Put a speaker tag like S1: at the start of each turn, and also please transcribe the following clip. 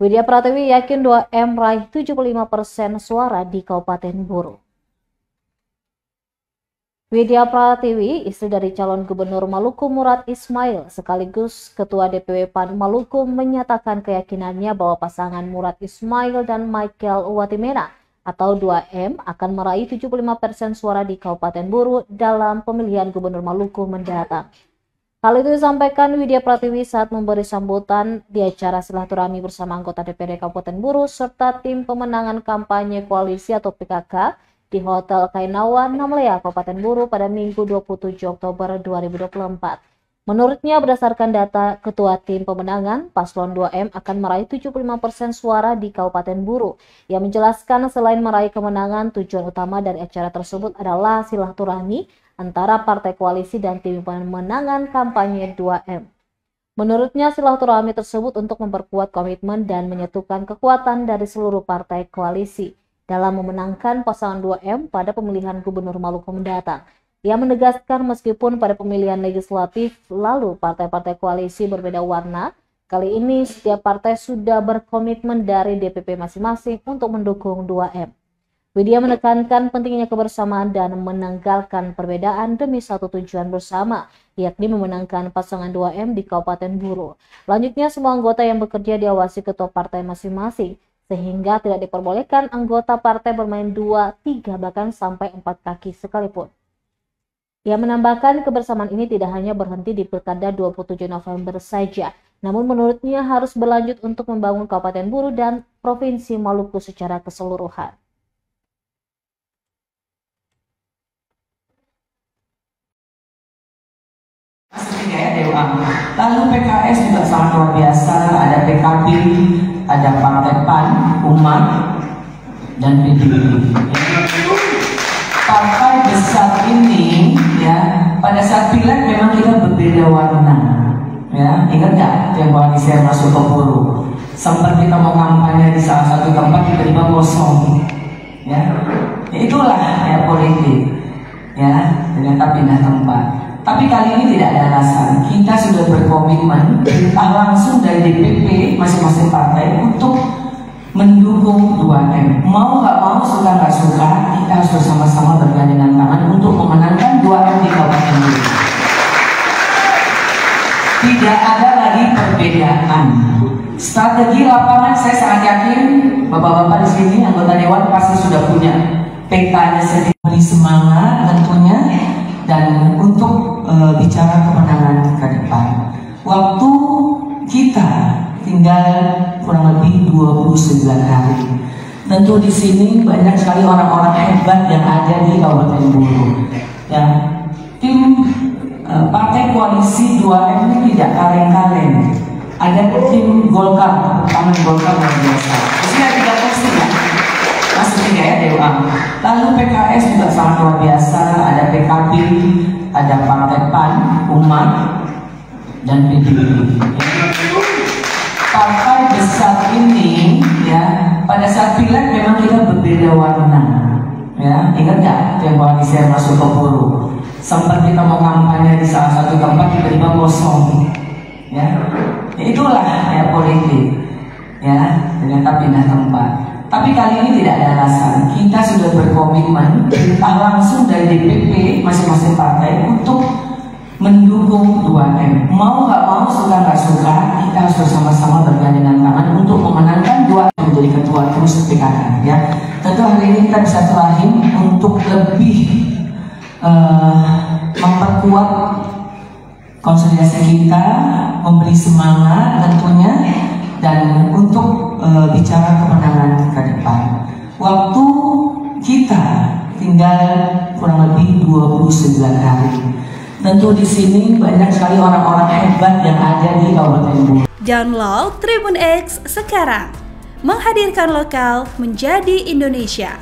S1: Widya Pratiwi yakin 2M raih 75% suara di Kabupaten Buru. Widya Pratiwi, istri dari calon Gubernur Maluku Murad Ismail, sekaligus Ketua DPW PAN Maluku, menyatakan keyakinannya bahwa pasangan Murad Ismail dan Michael Watimena atau 2M akan meraih 75% suara di Kabupaten Buru dalam pemilihan Gubernur Maluku mendatang. Hal itu disampaikan Widya Pratiwi saat memberi sambutan di acara silaturahmi bersama anggota DPRD Kabupaten Buru serta tim pemenangan kampanye koalisi atau PKK di Hotel Kainawa, Namlea, Kabupaten Buru pada Minggu 27 Oktober 2024. Menurutnya, berdasarkan data Ketua Tim Pemenangan, Paslon 2M akan meraih 75% suara di Kabupaten Buru. Ia menjelaskan selain meraih kemenangan, tujuan utama dari acara tersebut adalah silaturahmi antara partai koalisi dan tim pemenangan kampanye 2M. Menurutnya, silaturahmi tersebut untuk memperkuat komitmen dan menyatukan kekuatan dari seluruh partai koalisi dalam memenangkan pasangan 2M pada pemilihan Gubernur Maluku mendatang. Ia menegaskan meskipun pada pemilihan legislatif lalu partai-partai koalisi berbeda warna, kali ini setiap partai sudah berkomitmen dari DPP masing-masing untuk mendukung 2M. Widya menekankan pentingnya kebersamaan dan menanggalkan perbedaan demi satu tujuan bersama, yakni memenangkan pasangan 2M di Kabupaten Buru. Selanjutnya, semua anggota yang bekerja diawasi ketua partai masing-masing, sehingga tidak diperbolehkan anggota partai bermain 2, 3, bahkan sampai 4 kaki sekalipun. Ia menambahkan kebersamaan ini tidak hanya berhenti di Pilkada 27 November saja, namun menurutnya harus berlanjut untuk membangun Kabupaten Buru dan Provinsi Maluku secara keseluruhan.
S2: Lalu PKS juga sangat luar biasa, ada PKB, ada Partai PAN, Umat, dan PDIP. Partai besar ini, ya, pada saat pileg memang kita berbeda warna, ya. Ingat nggak tempo hari saya masuk ke Buru, sempat kita mau kampanye di salah satu tempat tiba-tiba kosong, ya. Itulah ya politik, ya, ternyata pindah tempat. Tapi kali ini tidak ada alasan. Kita sudah berkomitmen langsung dari DPP masing-masing partai untuk mendukung 2M. Mau nggak mau, suka nggak suka, kita harus bersama-sama bergandengan tangan untuk memenangkan 2M di Kabupaten Buru. Tidak ada lagi perbedaan. Strategi lapangan saya sangat yakin bapak-bapak di sini anggota dewan pasti sudah punya petanya sendiri. Beri semangat tentunya dan untuk bicara kemenangan ke depan. Waktu kita tinggal kurang lebih 29 hari. Tentu di sini banyak sekali orang-orang hebat yang ada di Kabupaten Buru. Ya, tim partai koalisi 2M ini tidak kaleng-kaleng. Ada tim Golkar, tangan Golkar luar biasa. Di sini ada 3 kursi ya. Masuk 3 ya Dewa. Lalu PKS juga sangat luar biasa, ada PKB, ada Partai PAN, Umat, dan PDIP. Partai besar ini, ya, pada saat pileg memang kita berbeda warna, ya. Ingat nggak tempo hari saya masuk ke Buru, sempat kita mau kampanye di salah satu tempat tiba-tiba kosong, ya. Itulah ya politik, ya, ternyata pindah tempat. Tapi kali ini tidak ada alasan. Kita sudah berkomitmen langsung dari DPP masing-masing partai untuk mendukung 2M. Mau nggak mau, suka nggak suka, kita harus bersama-sama bergandengan tangan untuk memenangkan 2M menjadi ketua terus PKK. Ya, tentu hari ini kita bisa terakhir untuk lebih memperkuat konsolidasi kita, memberi semangat tentunya, dan untuk bicara kemenangan ke depan. Waktu kita tinggal kurang lebih 29 hari. Tentu di sini banyak sekali orang-orang hebat yang ada di Kabupaten Buru.
S3: Download Tribun X sekarang, menghadirkan lokal menjadi Indonesia.